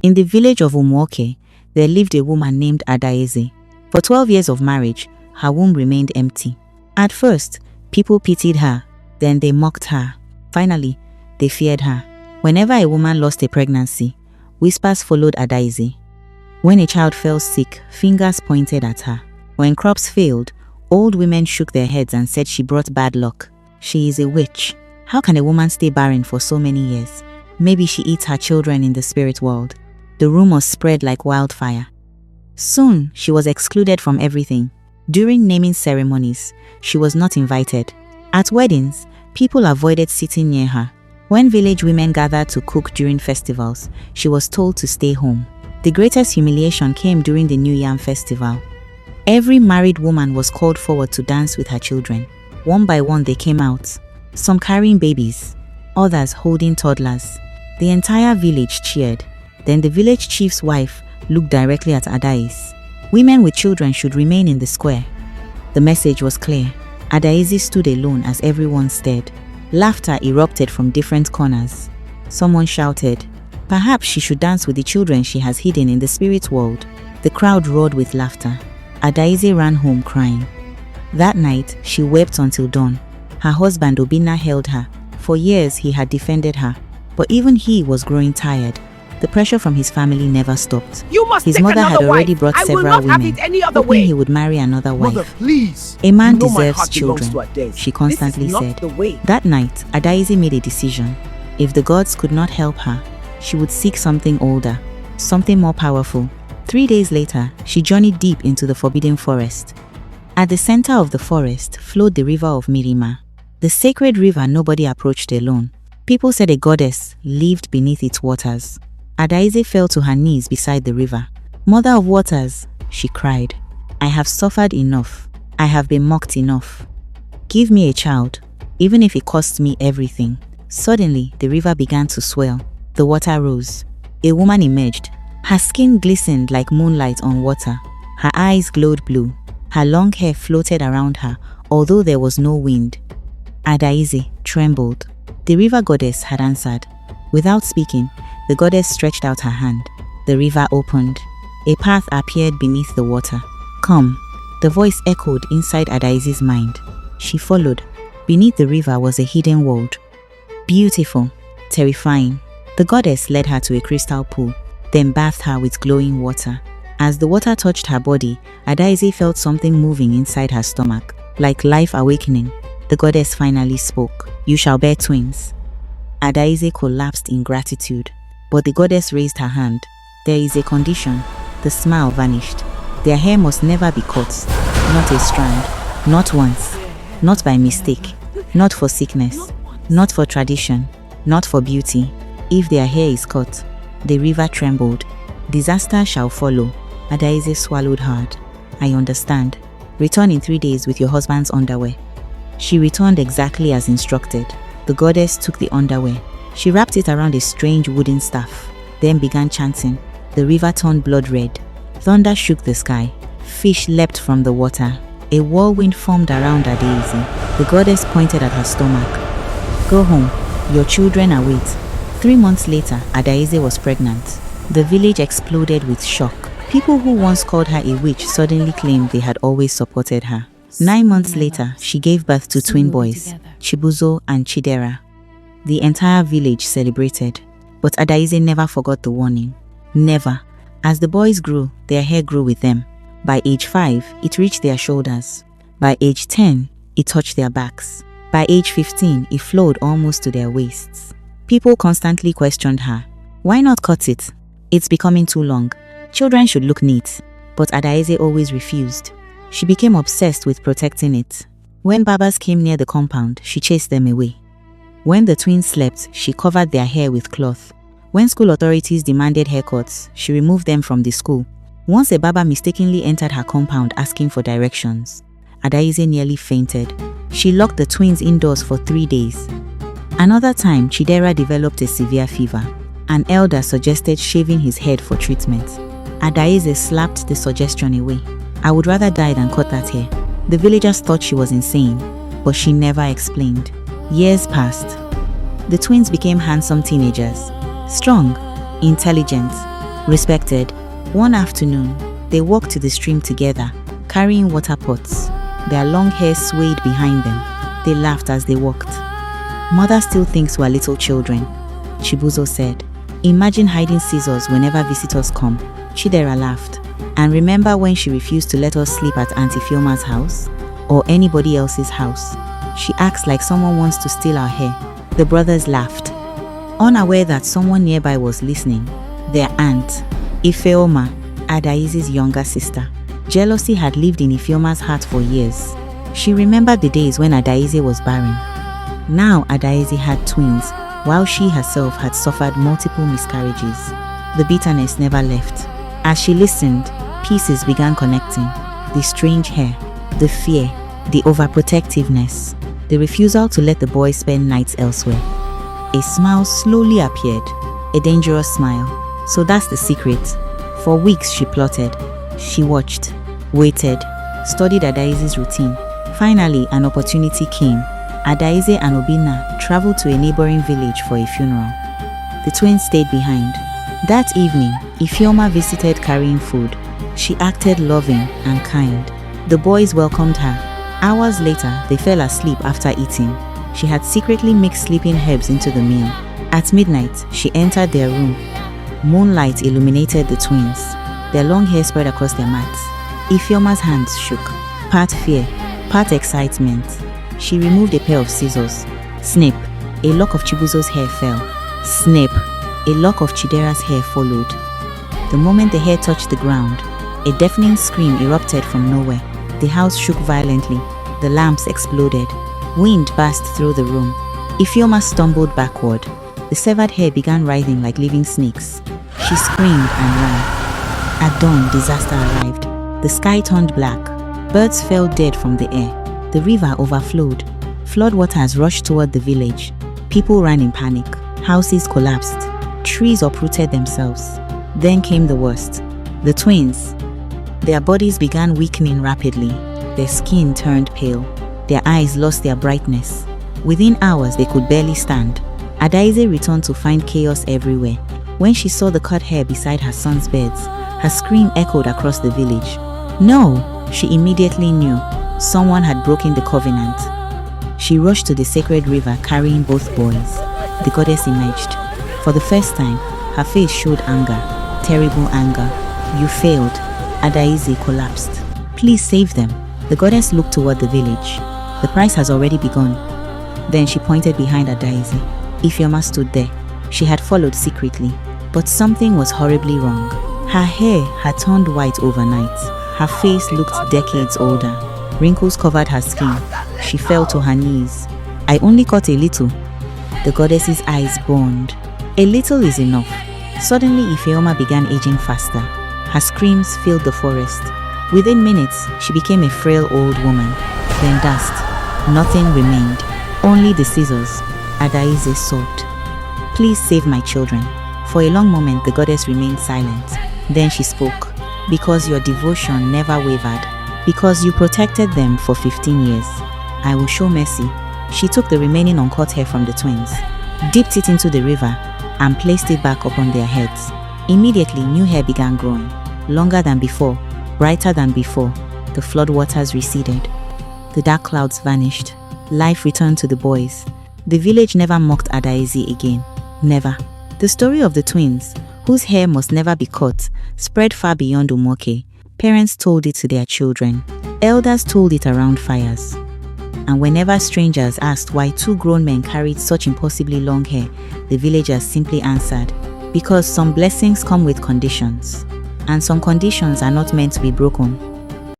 In the village of Umuoke, there lived a woman named Adaeze. For 12 years of marriage, her womb remained empty. At first, people pitied her, then they mocked her. Finally, they feared her. Whenever a woman lost a pregnancy, whispers followed Adaeze. When a child fell sick, fingers pointed at her. When crops failed, old women shook their heads and said she brought bad luck. She is a witch. How can a woman stay barren for so many years? Maybe she eats her children in the spirit world. The rumors spread like wildfire. Soon, she was excluded from everything. During naming ceremonies, she was not invited. At weddings, people avoided sitting near her. When village women gathered to cook during festivals, she was told to stay home. The greatest humiliation came during the New Yam festival. Every married woman was called forward to dance with her children. One by one they came out, some carrying babies, others holding toddlers. The entire village cheered. Then the village chief's wife looked directly at Adaeze. Women with children should remain in the square. The message was clear. Adaeze stood alone as everyone stared. Laughter erupted from different corners. Someone shouted, "Perhaps she should dance with the children she has hidden in the spirit world." The crowd roared with laughter. Adaeze ran home crying. That night, she wept until dawn. Her husband Obinna held her. For years, he had defended her. But even he was growing tired. The pressure from his family never stopped. His mother had already brought several women, hoping he would marry another wife. Mother, please. A man deserves children, she constantly said. That night, Adaeze made a decision. If the gods could not help her, she would seek something older, something more powerful. 3 days later, she journeyed deep into the forbidden forest. At the center of the forest flowed the river of Mirima, the sacred river nobody approached alone. People said a goddess lived beneath its waters. Adaeze fell to her knees beside the river. "Mother of waters," she cried, "I have suffered enough. I have been mocked enough. Give me a child, even if it costs me everything." Suddenly, the river began to swell. The water rose. A woman emerged. Her skin glistened like moonlight on water. Her eyes glowed blue. Her long hair floated around her, although there was no wind. Adaeze trembled. The river goddess had answered. Without speaking, the goddess stretched out her hand. The river opened. A path appeared beneath the water. "Come," the voice echoed inside Adaeze's mind. She followed. Beneath the river was a hidden world. Beautiful, terrifying. The goddess led her to a crystal pool, then bathed her with glowing water. As the water touched her body, Adaeze felt something moving inside her stomach, like life awakening. The goddess finally spoke. "You shall bear twins." Adaeze collapsed in gratitude, but the goddess raised her hand. "There is a condition." The smile vanished. "Their hair must never be cut, not a strand, not once, not by mistake, not for sickness, not for tradition, not for beauty. If their hair is cut," the river trembled. "Disaster shall follow." Adaeze swallowed hard. "I understand. Return in 3 days with your husband's underwear." She returned exactly as instructed. The goddess took the underwear. She wrapped it around a strange wooden staff, then began chanting. The river turned blood red. Thunder shook the sky. Fish leapt from the water. A whirlwind formed around Adaeze. The goddess pointed at her stomach. "Go home. Your children await." 3 months later, Adaeze was pregnant. The village exploded with shock. People who once called her a witch suddenly claimed they had always supported her. 9 months later, she gave birth to twin boys, Chibuzo and Chidera. The entire village celebrated, but Adaeze never forgot the warning. Never. As the boys grew, their hair grew with them. By age 5, it reached their shoulders. By age 10, it touched their backs. By age 15, it flowed almost to their waists. People constantly questioned her. "Why not cut it? It's becoming too long. Children should look neat." But Adaeze always refused. She became obsessed with protecting it. When barbers came near the compound, she chased them away. When the twins slept, she covered their hair with cloth. When school authorities demanded haircuts, she removed them from the school. Once a barber mistakenly entered her compound asking for directions. Adaeze nearly fainted. She locked the twins indoors for 3 days. Another time, Chidera developed a severe fever. An elder suggested shaving his head for treatment. Adaeze slapped the suggestion away. "I would rather die than cut that hair." The villagers thought she was insane, but she never explained. Years passed. The twins became handsome teenagers, strong, intelligent, Respected. One afternoon, they walked to the stream together, carrying water pots. Their long hair swayed behind them. They laughed as they walked. Mother still thinks we're little children, Chibuzo said. Imagine hiding scissors whenever visitors come. Chidera laughed. And remember when she refused to let us sleep at Auntie Ifeoma's house? Or anybody else's house? She acts like someone wants to steal our hair. The brothers laughed, unaware that someone nearby was listening. Their aunt, Ifeoma, Adaize's younger sister. Jealousy had lived in Ifeoma's heart for years. She remembered the days when Adaize was barren. Now Adaize had twins, while she herself had suffered multiple miscarriages. The bitterness never left. As she listened, pieces began connecting. The strange hair, the fear, the overprotectiveness, the refusal to let the boy spend nights elsewhere. A smile slowly appeared, a dangerous smile. So that's the secret. For weeks she plotted. She watched, waited, studied Adaize's routine. Finally, an opportunity came. Adaize and Obinna traveled to a neighboring village for a funeral. The twins stayed behind. That evening, Ifeoma visited carrying food. She acted loving and kind. The boys welcomed her. Hours later, they fell asleep after eating. She had secretly mixed sleeping herbs into the meal. At midnight, she entered their room. Moonlight illuminated the twins. Their long hair spread across their mats. Ifeoma's hands shook, part fear, part excitement. She removed a pair of scissors. Snip, a lock of Chibuzo's hair fell. Snip, a lock of Chidera's hair followed. The moment the hair touched the ground, a deafening scream erupted from nowhere. The house shook violently. The lamps exploded. Wind burst through the room. Ifeoma stumbled backward. The severed hair began writhing like living snakes. She screamed and ran. At dawn, disaster arrived. The sky turned black. Birds fell dead from the air. The river overflowed. Floodwaters rushed toward the village. People ran in panic. Houses collapsed. Trees uprooted themselves. Then came the worst. The twins. Their bodies began weakening rapidly. Their skin turned pale. Their eyes lost their brightness. Within hours, they could barely stand. Adaize returned to find chaos everywhere. When she saw the cut hair beside her son's beds, her scream echoed across the village. No, she immediately knew. Someone had broken the covenant. She rushed to the sacred river carrying both boys. The goddess emerged. For the first time, her face showed anger, terrible anger. You failed. Adaize collapsed. Please save them. The goddess looked toward the village. The price has already begun. Then she pointed behind Adaize. Ifeoma stood there. She had followed secretly, but something was horribly wrong. Her hair had turned white overnight. Her face looked decades older. Wrinkles covered her skin. She fell to her knees. I only cut a little. The goddess's eyes burned. A little is enough. Suddenly, Ifeoma began aging faster. Her screams filled the forest. Within minutes, she became a frail old woman. Then dust. Nothing remained. Only the scissors. Adaize sobbed. Please save my children. For a long moment, the goddess remained silent. Then she spoke. Because your devotion never wavered. Because you protected them for 15 years. I will show mercy. She took the remaining uncut hair from the twins, dipped it into the river, and placed it back upon their heads. Immediately, new hair began growing. Longer than before, brighter than before. The floodwaters receded. The dark clouds vanished. Life returned to the boys. The village never mocked Adaize again. Never. The story of the twins, whose hair must never be cut, spread far beyond Umoke. Parents told it to their children. Elders told it around fires. And whenever strangers asked why two grown men carried such impossibly long hair, the villagers simply answered, because some blessings come with conditions, and some conditions are not meant to be broken.